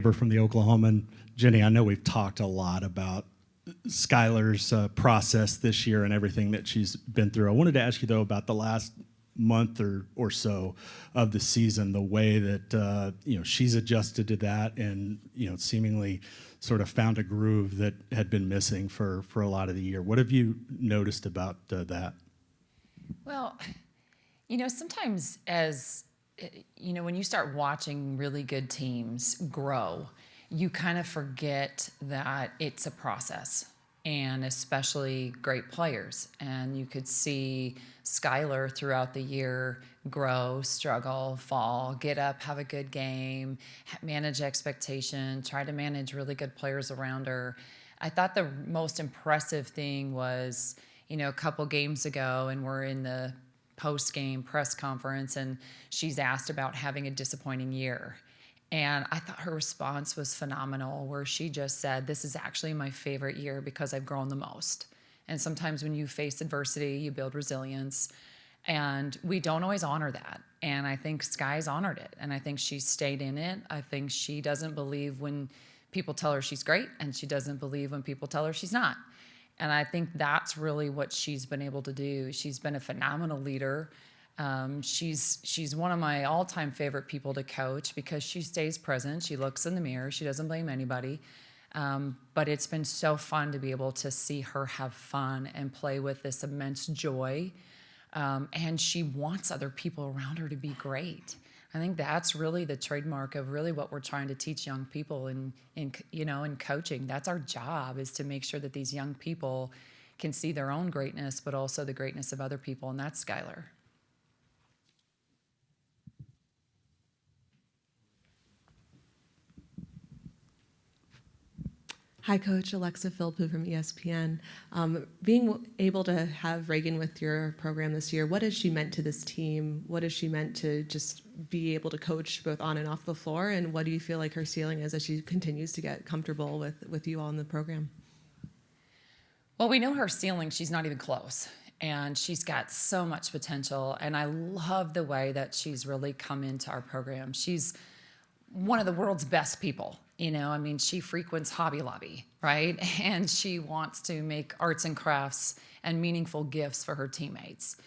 from the Oklahoman. Jennie, I know we've talked a lot about Skylar's process this year and everything that she's been through. I wanted to ask you, though, about the last month or so of the season, the way that she's adjusted to that and seemingly sort of found a groove that had been missing for a lot of the year. What have you noticed about that? Well, sometimes when you start watching really good teams grow, you kind of forget that it's a process, and especially great players. And you could see Skylar throughout the year grow, struggle, fall, get up, have a good game, manage expectation, try to manage really good players around her. I thought the most impressive thing was, a couple games ago, and we're in the post-game press conference, and she's asked about having a disappointing year. And I thought her response was phenomenal, where she just said, this is actually my favorite year because I've grown the most. And sometimes when you face adversity, you build resilience. And we don't always honor that. And I think Sky's honored it. And I think she's stayed in it. I think she doesn't believe when people tell her she's great, and she doesn't believe when people tell her she's not. And I think that's really what she's been able to do. She's been a phenomenal leader. She's one of my all-time favorite people to coach because she stays present. She looks in the mirror. She doesn't blame anybody. But it's been so fun to be able to see her have fun and play with this immense joy. And she wants other people around her to be great. I think that's really the trademark of really what we're trying to teach young people in coaching. That's our job, is to make sure that these young people can see their own greatness, but also the greatness of other people, and that's Skylar. Hi, Coach. Alexa Philpott from ESPN. Being able to have Raegan with your program this year, what has she meant to this team? What has she meant to just be able to coach both on and off the floor? And what do you feel like her ceiling is as she continues to get comfortable with you all in the program? Well, we know her ceiling. She's not even close. And she's got so much potential. And I love the way that she's really come into our program. She's one of the world's best people. She frequents Hobby Lobby, right? And she wants to make arts and crafts and meaningful gifts for her teammates.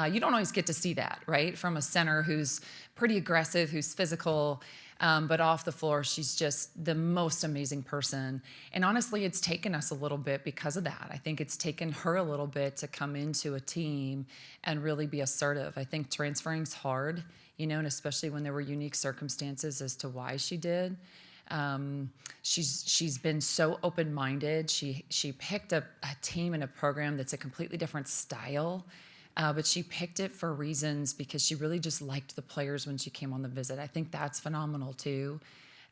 You don't always get to see that, right? From a center who's pretty aggressive, who's physical, but off the floor, she's just the most amazing person. And honestly, it's taken us a little bit because of that. I think it's taken her a little bit to come into a team and really be assertive. I think transferring's hard, and especially when there were unique circumstances as to why she did. She's been so open-minded. She picked a team and a program that's a completely different style, but she picked it for reasons because she really just liked the players when she came on the visit. I think that's phenomenal too.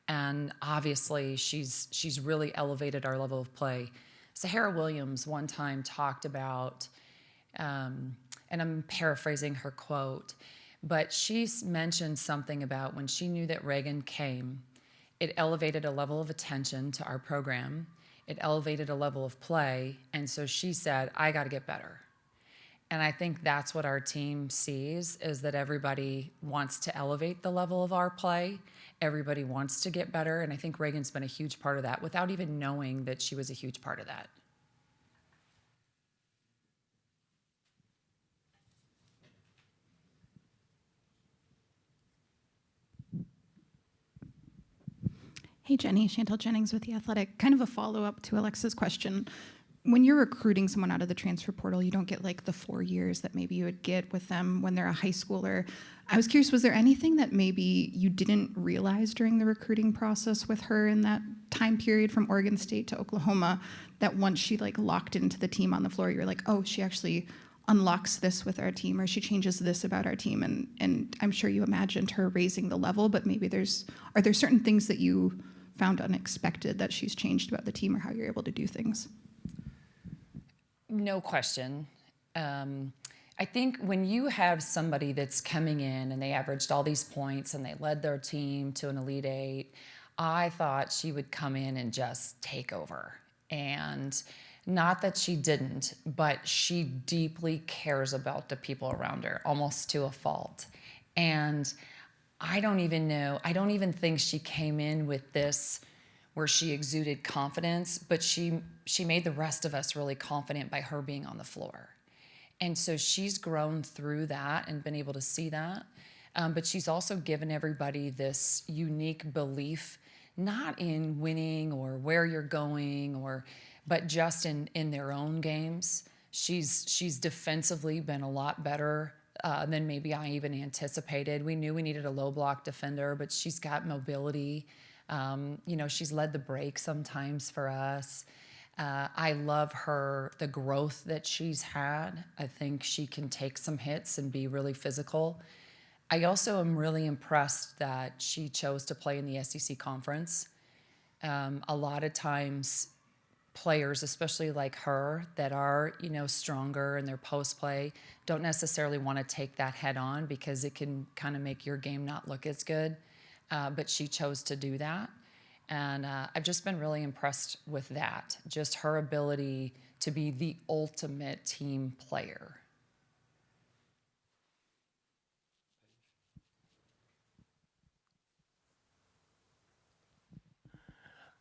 And obviously she's really elevated our level of play. Sahara Williams one time talked about, and I'm paraphrasing her quote, but she mentioned something about when she knew that Raegan came, it elevated a level of attention to our program. It elevated a level of play. And so she said, I got to get better. And I think that's what our team sees, is that everybody wants to elevate the level of our play. Everybody wants to get better. And I think Raegan's been a huge part of that without even knowing that she was a huge part of that. Hey, Jennie, Chantel Jennings with The Athletic. Kind of a follow-up to Alexa's question. When you're recruiting someone out of the transfer portal, you don't get like the 4 years that maybe you would get with them when they're a high schooler. I was curious, was there anything that maybe you didn't realize during the recruiting process with her in that time period from Oregon State to Oklahoma that once she locked into the team on the floor, you're like, oh, she actually unlocks this with our team, or she changes this about our team? And I'm sure you imagined her raising the level, but maybe are there certain things that you found unexpected that she's changed about the team, or how you're able to do things? No question. I think when you have somebody that's coming in and they averaged all these points and they led their team to an Elite Eight, I thought she would come in and just take over. And not that she didn't, but she deeply cares about the people around her, almost to a fault. And I don't even know. I don't even think she came in with this where she exuded confidence, but she made the rest of us really confident by her being on the floor. And so she's grown through that and been able to see that. But she's also given everybody this unique belief, not in winning or where you're going, but just in their own games. She's defensively been a lot better than maybe I even anticipated. We knew we needed a low block defender, but she's got mobility. She's led the break sometimes for us. I love the growth that she's had. I think she can take some hits and be really physical. I also am really impressed that she chose to play in the SEC conference. A lot of times players, especially like her, that are, stronger in their post play, don't necessarily want to take that head on because it can kind of make your game not look as good. But she chose to do that. And I've just been really impressed with that, just her ability to be the ultimate team player.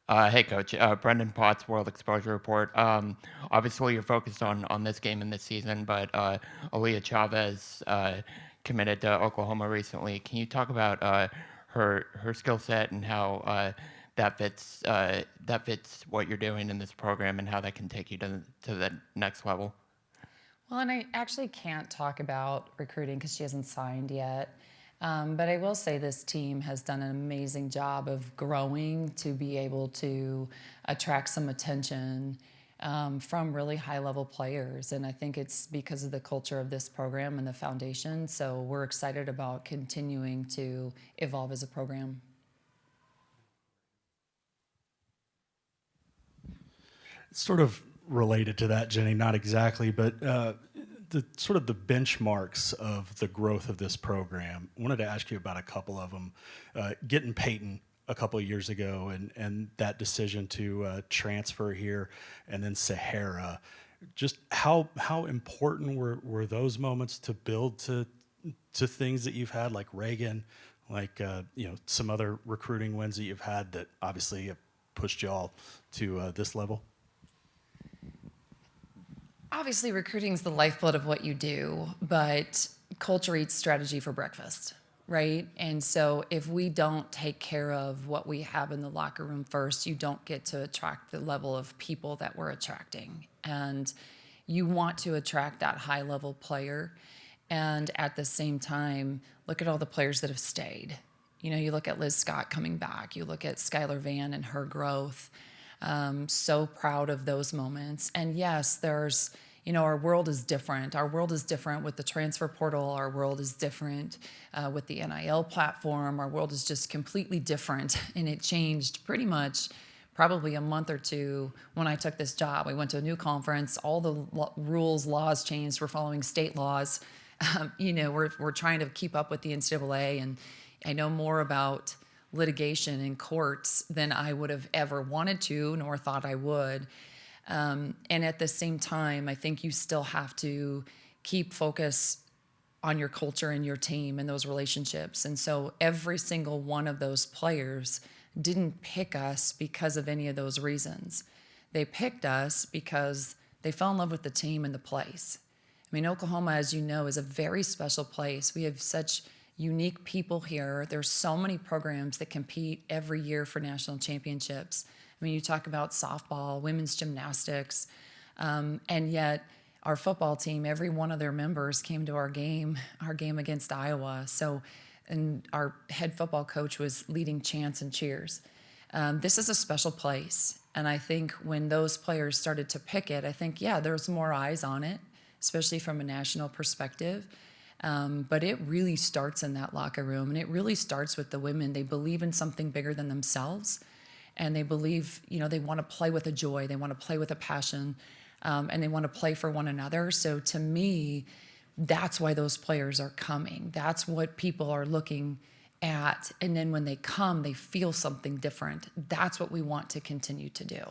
Hey, Coach. Brendan Potts, World Exposure Report. Obviously, you're focused on this game and this season, but Aaliyah Chavez committed to Oklahoma recently. Can you talk about her skill set and how that fits what you're doing in this program and how that can take you to the next level? Well, and I actually can't talk about recruiting because she hasn't signed yet. But I will say this team has done an amazing job of growing to be able to attract some attention from really high-level players. And I think it's because of the culture of this program and the foundation. So we're excited about continuing to evolve as a program. Sort of related to that, Jennie, not exactly, but the sort of the benchmarks of the growth of this program. I wanted to ask you about a couple of them. Getting Peyton a couple of years ago and that decision to transfer here, and then Sahara. Just how important were those moments to build to things that you've had, like Raegan, like some other recruiting wins that you've had that obviously have pushed you all to this level? Obviously, recruiting is the lifeblood of what you do, but culture eats strategy for breakfast, right? And so if we don't take care of what we have in the locker room first, you don't get to attract the level of people that we're attracting. And you want to attract that high-level player. And at the same time, look at all the players that have stayed. You look at Liz Scott coming back. You look at Skylar Vann and her growth. So proud of those moments. And yes, there's, our world is different. Our world is different with the transfer portal. Our world is different with the NIL platform. Our world is just completely different. And it changed pretty much probably a month or two when I took this job. We went to a new conference. All the rules, laws changed. We're following state laws. We're trying to keep up with the NCAA. And I know more about litigation in courts than I would have ever wanted to, nor thought I would. And at the same time, I think you still have to keep focus on your culture and your team and those relationships. And so every single one of those players didn't pick us because of any of those reasons. They picked us because they fell in love with the team and the place. I mean, Oklahoma, as you know, is a very special place. We have such unique people here. There's so many programs that compete every year for national championships. I mean, you talk about softball, women's gymnastics, and yet our football team, every one of their members came to our game against Iowa. So, and our head football coach was leading chants and cheers. This is a special place. And I think when those players started to pick it, I think, yeah, there's more eyes on it, especially from a national perspective. But it really starts in that locker room, and it really starts with the women. They believe in something bigger than themselves, and they believe, they want to play with a joy, they want to play with a passion, and they want to play for one another. So to me, that's why those players are coming. That's what people are looking at, and then when they come, they feel something different. That's what we want to continue to do.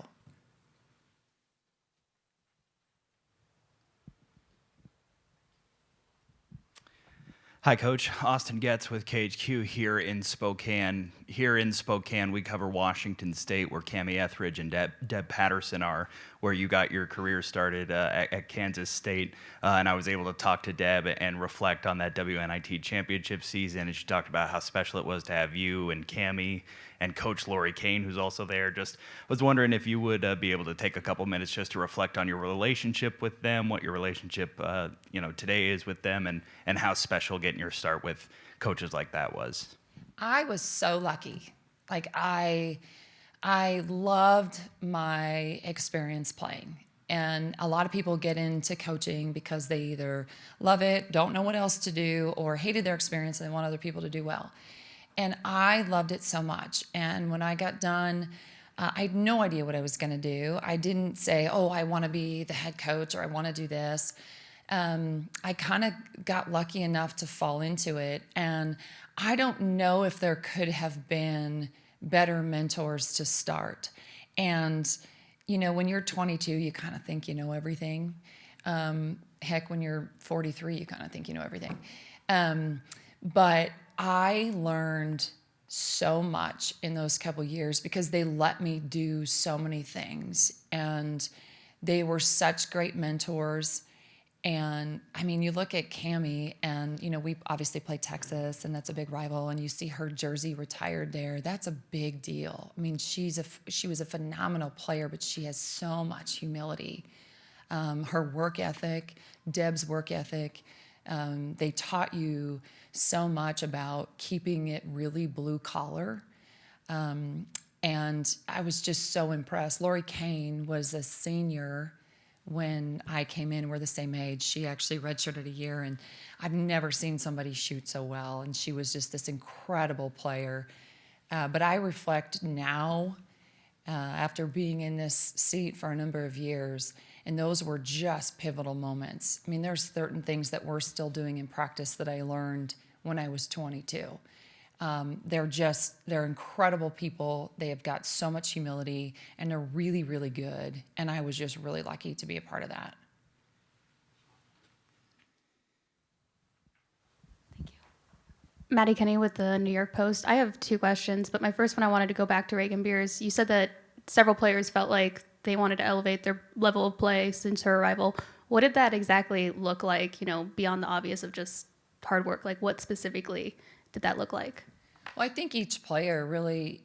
Hi, Coach. Austin Getz with KHQ here in Spokane. Here in Spokane, we cover Washington State, where Cammie Etheridge and Deb Patterson are, where you got your career started at Kansas State. And I was able to talk to Deb and reflect on that WNIT championship season. And she talked about how special it was to have you and Cammie and Coach Lori Kane, who's also there. Just was wondering if you would be able to take a couple minutes just to reflect on your relationship with them, what your relationship today is with them, and how special getting your start with coaches like that was. I was so lucky. Like I loved my experience playing. And a lot of people get into coaching because they either love it, don't know what else to do, or hated their experience and they want other people to do well. And I loved it so much. And when I got done, I had no idea what I was going to do. I didn't say, oh, I want to be the head coach or I want to do this. I kind of got lucky enough to fall into it. And I don't know if there could have been better mentors to start. And, when you're 22, you kind of think you know everything. Heck, when you're 43, you kind of think you know everything. But I learned so much in those couple years because they let me do so many things. And they were such great mentors. And I mean, you look at Cammie and, we obviously play Texas and that's a big rival, and you see her jersey retired there. That's a big deal. I mean, she was a phenomenal player, but she has so much humility. Her work ethic, Deb's work ethic, they taught you so much about keeping it really blue collar. And I was just so impressed. Lori Kane was a senior when I came in. We're the same age. She actually redshirted a year, and I've never seen somebody shoot so well. And she was just this incredible player. But I reflect now, after being in this seat for a number of years, and those were just pivotal moments. I mean, there's certain things that we're still doing in practice that I learned when I was 22. They're incredible people. They have got so much humility, and they're really, really good. And I was just really lucky to be a part of that. Thank you. Maddie Kenny with the New York Post. I have two questions, but my first one, I wanted to go back to Raegan Beers. You said that several players felt like they wanted to elevate their level of play since her arrival. What did that exactly look like, beyond the obvious of just hard work? Like, what specifically did that look like? Well, I think each player really,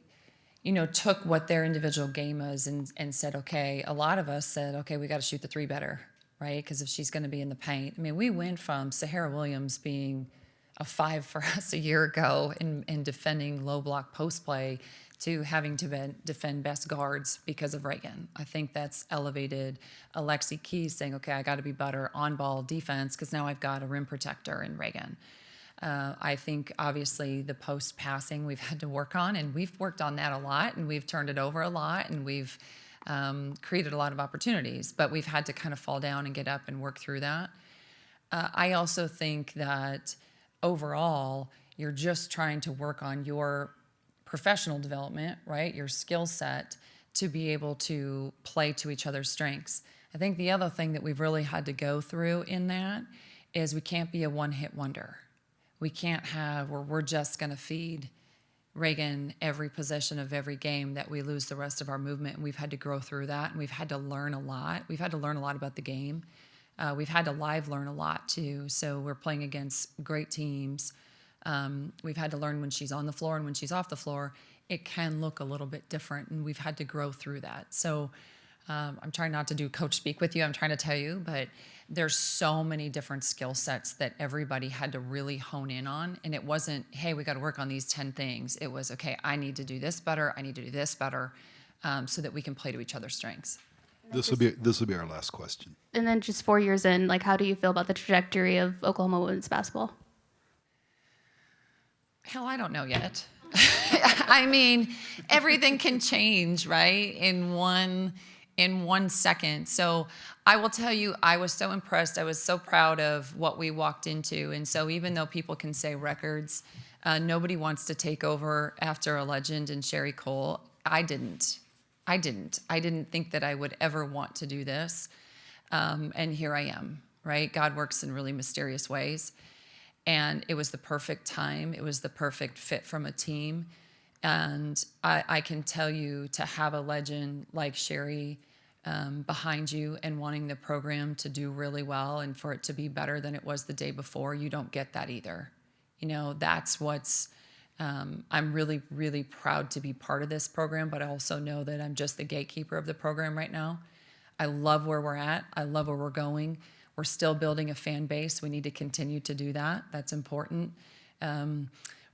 took what their individual game was and said, okay, a lot of us said, okay, we got to shoot the three better, right? Because if she's going to be in the paint. I mean, we went from Sahara Williams being a 5 for us a year ago in defending low block post play to having to defend best guards because of Raegan. I think that's elevated Alexi Keys saying, okay, I got to be better on ball defense because now I've got a rim protector in Raegan. I think obviously the post passing we've had to work on, and we've worked on that a lot, and we've turned it over a lot, and we've created a lot of opportunities, but we've had to kind of fall down and get up and work through that. I also think that overall, you're just trying to work on your professional development, right? Your skill set to be able to play to each other's strengths. I think the other thing that we've really had to go through in that is we can't be a one-hit wonder. We can't have where we're just going to feed Raegan every possession of every game that we lose the rest of our movement. And we've had to grow through that, and we've had to learn a lot. We've had to learn a lot about the game. We've had to live learn a lot too. So we're playing against great teams. We've had to learn when she's on the floor and when she's off the floor, it can look a little bit different, and we've had to grow through that. So I'm trying not to do coach speak with you, I'm trying to tell you, but there's so many different skill sets that everybody had to really hone in on. And it wasn't, hey, we got to work on these 10 things. It was, okay, I need to do this better. I need to do this better so that we can play to each other's strengths. This will be our last question. And then just 4 years in, like, how do you feel about the trajectory of Oklahoma women's basketball? Hell, I don't know yet. I mean, everything can change, right? In one second. So I will tell you, I was so impressed. I was so proud of what we walked into. And so even though people can say records, nobody wants to take over after a legend in Sherry Cole. I didn't think that I would ever want to do this. And here I am, right? God works in really mysterious ways. And it was the perfect time. It was the perfect fit from a team. And I can tell you, to have a legend like Sherry behind you and wanting the program to do really well and for it to be better than it was the day before, you don't get that either. You know, that's what's, I'm really, really proud to be part of this program, but I also know that I'm just the gatekeeper of the program right now. I love where we're at. I love where we're going. We're still building a fan base. We need to continue to do that. That's important.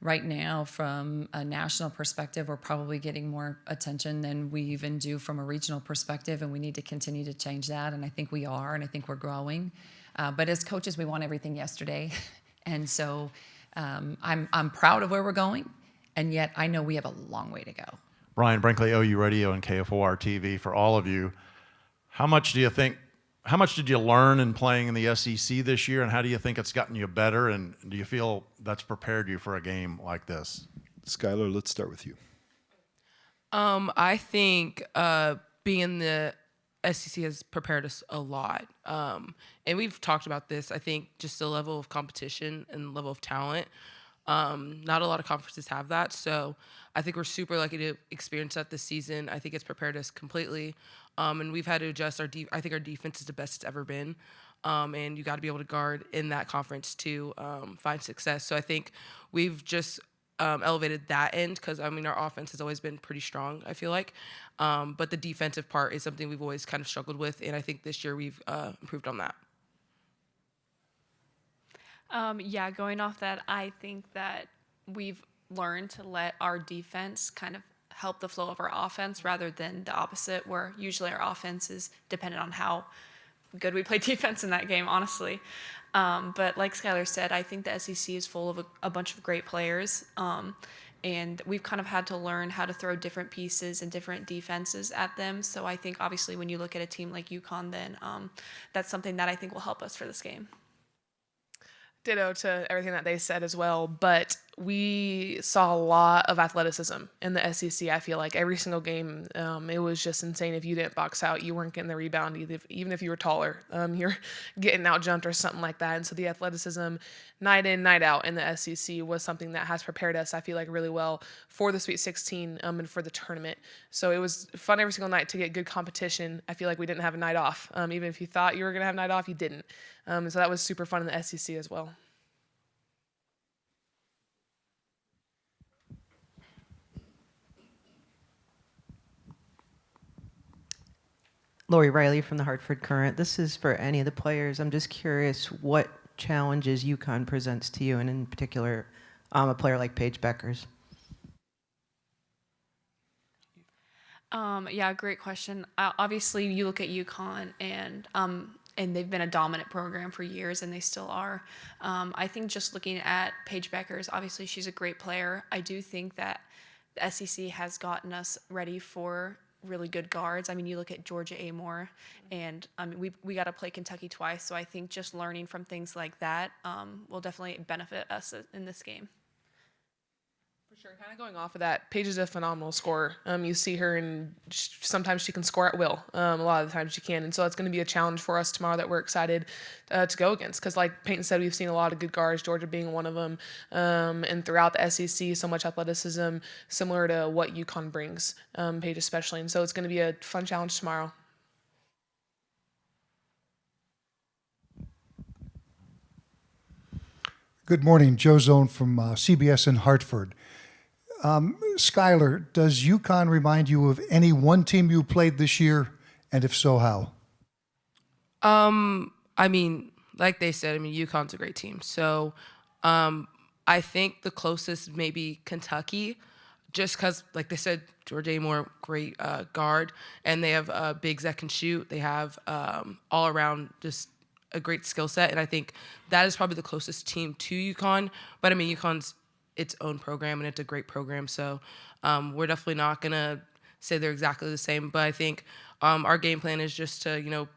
Right now, from a national perspective, we're probably getting more attention than we even do from a regional perspective, and we need to continue to change that, and I think we are, and I think we're growing. But as coaches, we want everything yesterday, and so I'm proud of where we're going, and yet I know we have a long way to go. Brian Brinkley, OU Radio and KFOR TV, for all of you, how much did you learn in playing in the SEC this year, and how do you think it's gotten you better, and do you feel that's prepared you for a game like this? Skylar, let's start with you. I think being in the SEC has prepared us a lot. And we've talked about this. I think just the level of competition and level of talent. Not a lot of conferences have that. So I think we're super lucky to experience that this season. I think it's prepared us completely. And we've had to adjust I think our defense is the best it's ever been. And you got to be able to guard in that conference to find success. So I think we've just elevated that end because, I mean, our offense has always been pretty strong, I feel like. But the defensive part is something we've always kind of struggled with. And I think this year we've improved on that. Yeah, going off that, I think that we've learned to let our defense kind of help the flow of our offense rather than the opposite, where usually our offense is dependent on how good we play defense in that game, honestly. But like Skylar said, I think the SEC is full of a bunch of great players, and we've kind of had to learn how to throw different pieces and different defenses at them. So I think obviously when you look at a team like UConn, then that's something that I think will help us for this game. Ditto to everything that they said as well, but we saw a lot of athleticism in the SEC. I feel like every single game, it was just insane. If you didn't box out, you weren't getting the rebound, even if you were taller. You're getting out jumped or something like that. And so the athleticism, night in, night out in the SEC was something that has prepared us, I feel like, really well for the Sweet 16 and for the tournament. So it was fun every single night to get good competition. I feel like we didn't have a night off. Even if you thought you were going to have a night off, you didn't. So that was super fun in the SEC as well. Lori Riley from the Hartford Courant. This is for any of the players. I'm just curious what challenges UConn presents to you, and in particular, a player like Paige Beckers. Yeah, great question. Obviously, you look at UConn, and they've been a dominant program for years, and they still are. I think just looking at Paige Beckers, obviously she's a great player. I do think that the SEC has gotten us ready for really good guards. I mean, you look at Georgia Amore, and I mean, we got to play Kentucky twice. So I think just learning from things like that will definitely benefit us in this game. For sure. Kind of going off of that, Paige is a phenomenal scorer. You see her, and sometimes she can score at will. A lot of the times she can. And so it's going to be a challenge for us tomorrow that we're excited to go against. Because like Peyton said, we've seen a lot of good guards, Georgia being one of them. And throughout the SEC, so much athleticism, similar to what UConn brings, Paige especially. And so it's going to be a fun challenge tomorrow. Good morning, Joe Zone from CBS in Hartford. Skylar, does UConn remind you of any one team you played this year, and if so, how? I mean, like they said, I mean, UConn's a great team. So I think the closest maybe Kentucky, just because, like they said, Georgia Amore, great guard, and they have bigs that can shoot. They have all around just a great skill set, and I think that is probably the closest team to UConn. But I mean, UConn's its own program, and it's a great program. So we're definitely not gonna say they're exactly the same. But I think our game plan is just to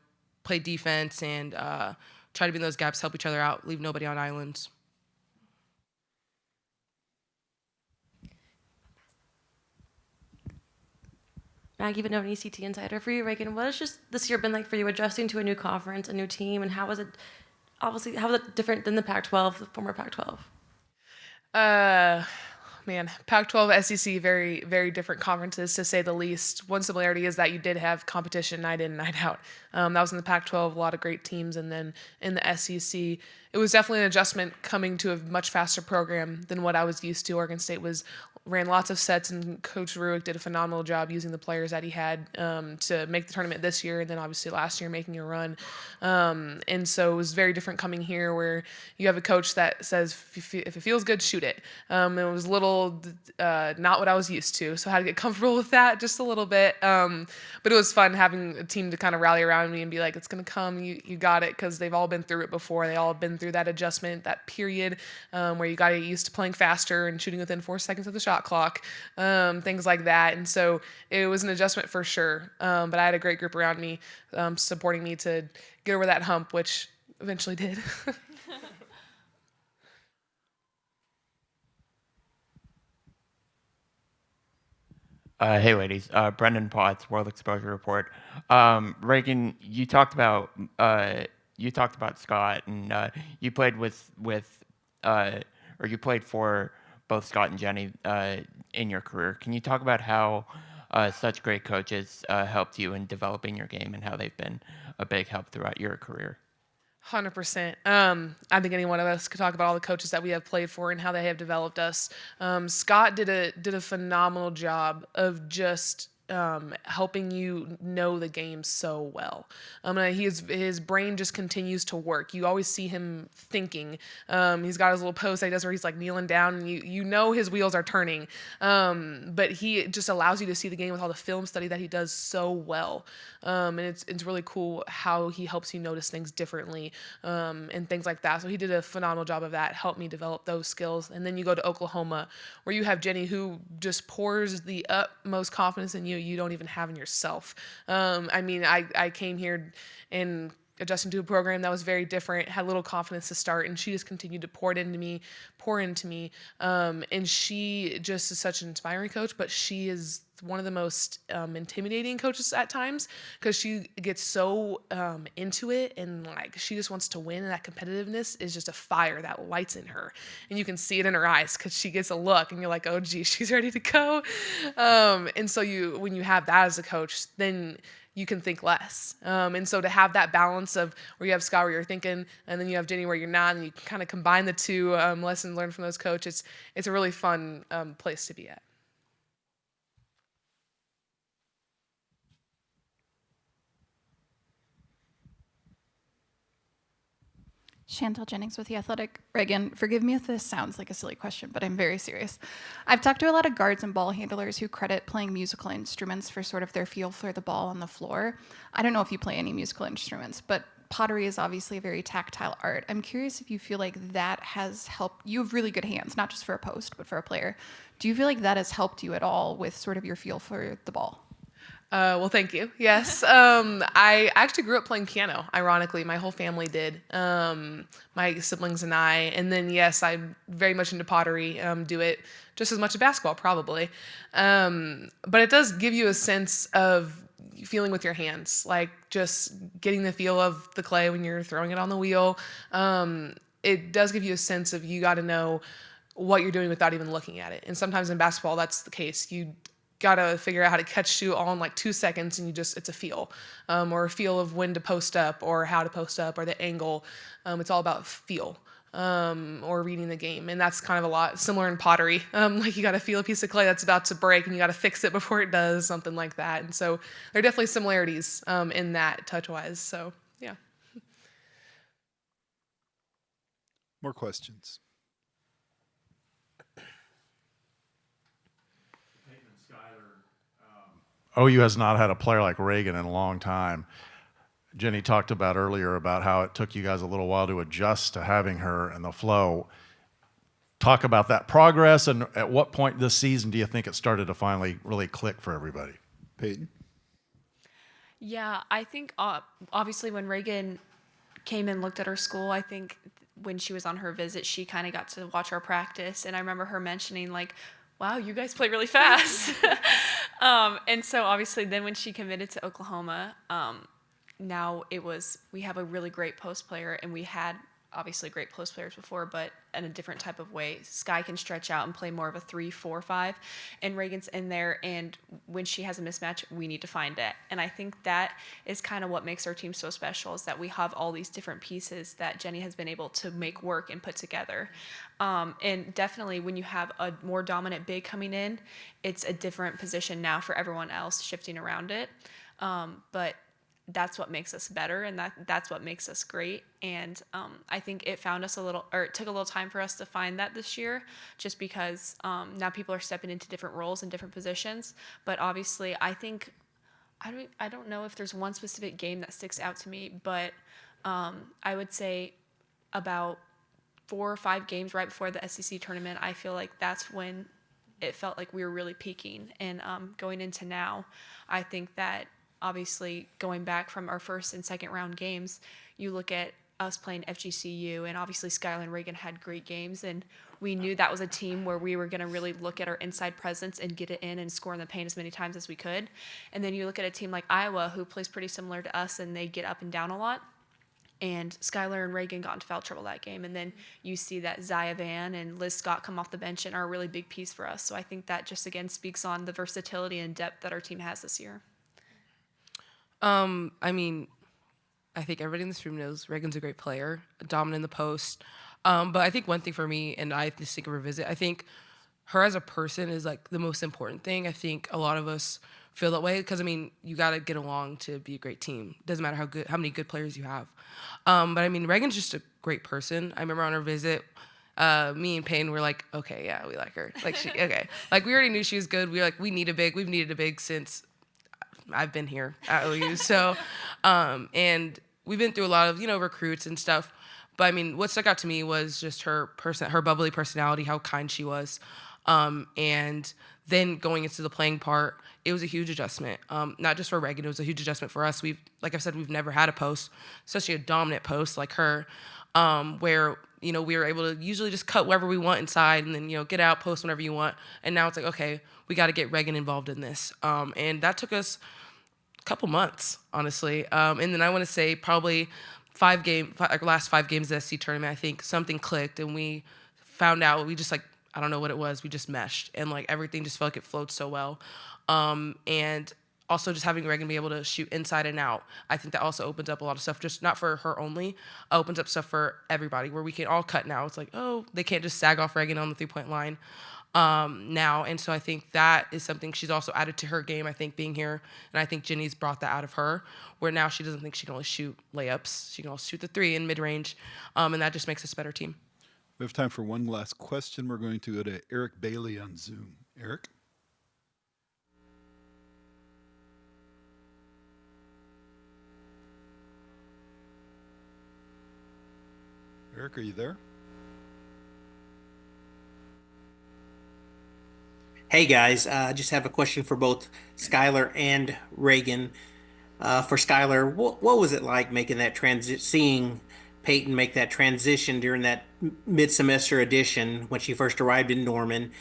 play defense and try to be in those gaps, help each other out, leave nobody on islands. Maggie Benoni, CT Insider for you, Raegan. What has just this year been like for you, adjusting to a new conference, a new team, and how was it obviously, how is it different than the Pac-12, the former Pac-12? Man, Pac-12, SEC, very, very different conferences to say the least. One similarity is that you did have competition night in, night out. That was in the Pac-12, a lot of great teams, and then in the SEC, it was definitely an adjustment coming to a much faster program than what I was used to. Oregon State ran lots of sets, and Coach Ruick did a phenomenal job using the players that he had to make the tournament this year, and then obviously last year making a run. And so it was very different coming here, where you have a coach that says, if it feels good, shoot it. It was not what I was used to, so I had to get comfortable with that just a little bit. But it was fun having a team to kind of rally around me and be like, it's going to come, you got it, because they've all been through it before. They all have been through that adjustment, that period where you got to get used to playing faster and shooting within 4 seconds of the shot clock, things like that. And so it was an adjustment for sure. But I had a great group around me supporting me to get over that hump, which eventually did. Hey, ladies. Brendan Potts, World Exposure Report. Raegan, you talked about Scott, and you played you played for both Scott and Jennie in your career. Can you talk about how such great coaches helped you in developing your game, and how they've been a big help throughout your career? 100%. I think any one of us could talk about all the coaches that we have played for and how they have developed us. Scott did a phenomenal job of just helping you know the game so well. His brain just continues to work. You always see him thinking. He's got his little post that he does where he's like kneeling down, and you know his wheels are turning. But he just allows you to see the game with all the film study that he does so well. And it's really cool how he helps you notice things differently and things like that. So he did a phenomenal job of that, helped me develop those skills. And then you go to Oklahoma, where you have Jennie, who just pours the utmost confidence in you don't even have in yourself. I came here and adjusting to a program that was very different, had little confidence to start, and she just continued to pour into me. And she just is such an inspiring coach, but she is one of the most intimidating coaches at times, because she gets so into it, and like she just wants to win, and that competitiveness is just a fire that lights in her, and you can see it in her eyes, because she gets a look and you're like, oh geez, she's ready to go. And so when you have that as a coach, then you can think less. And so to have that balance of where you have Scott where you're thinking, and then you have Jennie where you're not, and you can kind of combine the two lessons learned from those coaches, it's a really fun place to be at. Chantel Jennings with The Athletic. Raegan, forgive me if this sounds like a silly question, but I'm very serious. I've talked to a lot of guards and ball handlers who credit playing musical instruments for sort of their feel for the ball on the floor. I don't know if you play any musical instruments, but pottery is obviously a very tactile art. I'm curious if you feel like that has helped. You have really good hands, not just for a post, but for a player. Do you feel like that has helped you at all with sort of your feel for the ball? Well, thank you. Yes. I actually grew up playing piano, ironically. My whole family did. My siblings and I. And then, yes, I'm very much into pottery. Do it just as much as basketball, probably. But it does give you a sense of feeling with your hands, like just getting the feel of the clay when you're throwing it on the wheel. It does give you a sense of you got to know what you're doing without even looking at it. And sometimes in basketball, that's the case. You gotta figure out how to catch shoot all in like 2 seconds, and it's a feel, or a feel of when to post up or how to post up or the angle. It's all about feel, or reading the game. And that's kind of a lot similar in pottery. Like you gotta feel a piece of clay that's about to break, and you gotta fix it before it does, something like that. And so there are definitely similarities in that touch-wise, so yeah. More questions? OU has not had a player like Raegan in a long time. Jennie talked about earlier about how it took you guys a little while to adjust to having her and the flow. Talk about that progress, and at what point this season do you think it started to finally really click for everybody? Peyton? Yeah, I think obviously when Raegan came and looked at her school, I think when she was on her visit, she kind of got to watch our practice. And I remember her mentioning like, wow, you guys play really fast. And so obviously then when she committed to Oklahoma, now we have a really great post player, and we had obviously great post players before, but in a different type of way. Sky can stretch out and play more of a 3-4-5, and Raegan's in there, and when she has a mismatch, we need to find it. And I think that is kind of what makes our team so special, is that we have all these different pieces that Jennie has been able to make work and put together. And definitely when you have a more dominant big coming in, it's a different position now for everyone else shifting around it. But that's what makes us better, and that's what makes us great. And I think it took a little time for us to find that this year, just because now people are stepping into different roles and different positions. But obviously, I think I don't know if there's one specific game that sticks out to me, but I would say about 4 or 5 games right before the SEC tournament, I feel like that's when it felt like we were really peaking. And going into now, I think that obviously going back from our first and second round games, you look at us playing FGCU, and obviously Skylar and Raegan had great games, and we knew that was a team where we were going to really look at our inside presence and get it in and score in the paint as many times as we could. And then you look at a team like Iowa, who plays pretty similar to us, and they get up and down a lot. And Skylar and Raegan got into foul trouble that game. And then you see that Zaya Vann and Liz Scott come off the bench and are a really big piece for us. So I think that just, again, speaks on the versatility and depth that our team has this year. I mean, I think everybody in this room knows Raegan's a great player, dominant in the post. But I think one thing for me, and I just think a revisit, I think her as a person is like the most important thing. I think a lot of us feel that way because, I mean, you got to get along to be a great team. Doesn't matter how many good players you have. But I mean, Raegan's just a great person. I remember on her visit, me and Peyton were like, okay, yeah, we like her. Like, okay. Like, we already knew she was good. We were like, we need a big. We've needed a big since I've been here at OU. So, and we've been through a lot of, recruits and stuff. But I mean, what stuck out to me was just her bubbly personality, how kind she was. And then going into the playing part, it was a huge adjustment. Not just for Raegan, it was a huge adjustment for us. Like I said, we've never had a post, especially a dominant post like her, where, we were able to usually just cut wherever we want inside and then, get out, post whenever you want. And now it's like, okay, we got to get Raegan involved in this. And that took us a couple months, honestly. And then I want to say probably last 5 games of the SC tournament, I think something clicked and we found out, we just I don't know what it was, we just meshed. And everything just felt like it flowed so well. And also just having Raegan be able to shoot inside and out, I think that also opens up a lot of stuff, just not for her only, opens up stuff for everybody where we can all cut now. It's like, oh, they can't just sag off Raegan on the 3-point line now. And so I think that is something she's also added to her game, I think, being here. And I think Jennie's brought that out of her, where now she doesn't think she can only shoot layups. She can also shoot the 3 in mid-range, and that just makes us a better team. We have time for one last question. We're going to go to Eric Bailey on Zoom. Eric? Eric, are you there? Hey guys, I just have a question for both Skylar and Raegan. For Skylar, what was it like making that seeing Peyton make that transition during that mid-semester edition when she first arrived in Norman?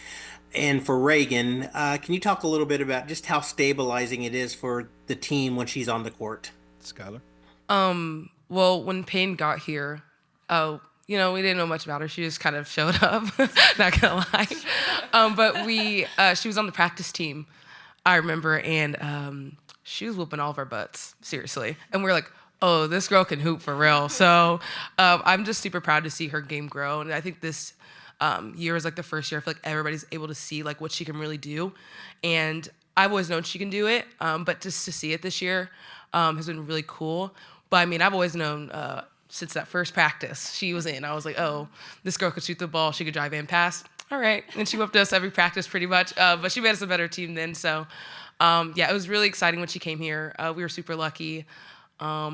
And for Raegan, can you talk a little bit about just how stabilizing it is for the team when she's on the court? Skylar? Well, when Peyton got here, we didn't know much about her. She just kind of showed up, not gonna lie. But she was on the practice team, I remember, and she was whooping all of our butts, seriously. And we were like, oh, this girl can hoop for real. So I'm just super proud to see her game grow. And I think this year is the first year I feel like everybody's able to see what she can really do. And I've always known she can do it, but just to see it this year has been really cool. But I mean, I've always known since that first practice she was in, I was like, oh, this girl could shoot the ball, she could drive and pass. All right. And she whooped us every practice pretty much, but she made us a better team then. So it was really exciting when she came here. We were super lucky. I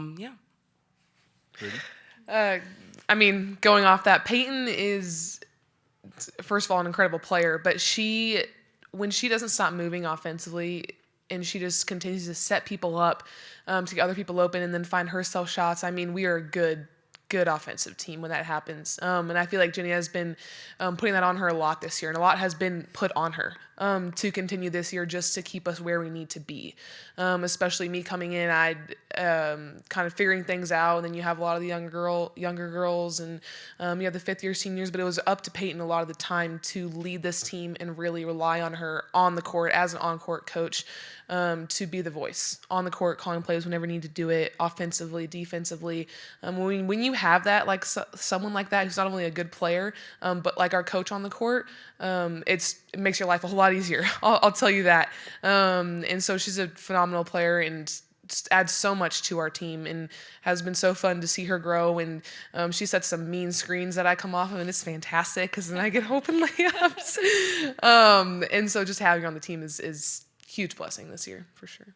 mean, going off that, Peyton is, first of all, an incredible player, but when she doesn't stop moving offensively and she just continues to set people up to get other people open and then find herself shots, I mean, we are a good good offensive team when that happens. And I feel like Jennie has been putting that on her a lot this year, and a lot has been put on her to continue this year just to keep us where we need to be. Especially me coming in, I'd kind of figuring things out, and then you have a lot of the younger girls, and you have the fifth-year seniors, but it was up to Peyton a lot of the time to lead this team and really rely on her on the court as an on-court coach to be the voice on the court, calling plays whenever you need to do it, offensively, defensively. When you have that, like someone like that who's not only a good player, but like our coach on the court, it makes your life a whole lot easier. I'll tell you that. And so she's a phenomenal player and adds so much to our team, and has been so fun to see her grow. And she sets some mean screens that I come off of, and it's fantastic because then I get open layups. And so just having her on the team is huge blessing this year for sure.